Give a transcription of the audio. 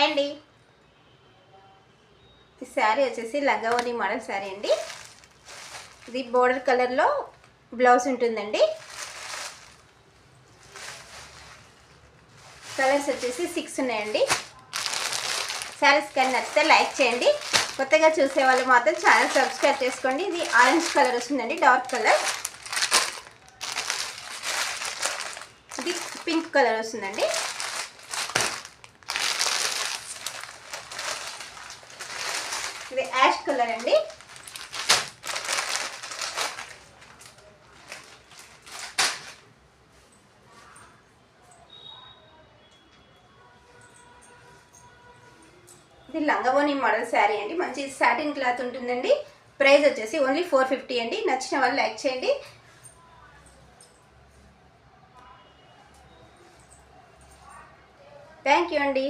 Hi అండి. ఈ శారీ వచ్చేసి లంగావోని మోడల్ శారీ అండి. ఇది బోర్డర్ కలర్లో బ్లౌజ్ ఉంటుందండి. కలర్స్ వచ్చేసి 6 ఉన్నాయండి. శారీస్ కానీ నచ్చితే లైక్ చేయండి. కొత్తగా చూసే వాళ్ళు మాత్రం ఛానల్ సబ్స్క్రైబ్ చేసుకోండి. ఇది ఆరెంజ్ కలర్ వస్తుందండి, డార్క్ కలర్. ఇది పింక్ కలర్ వస్తుందండి. ఇది యాష్ కలర్ అండి. ఇది లంగావోని మోడల్ శారీ అండి. మంచి సాటిన్ క్లాత్ ఉంటుందండి. ప్రైస్ వచ్చేసి ఓన్లీ 450 అండి. నచ్చిన వాళ్ళు లైక్ చేయండి. థ్యాంక్ యూ అండి.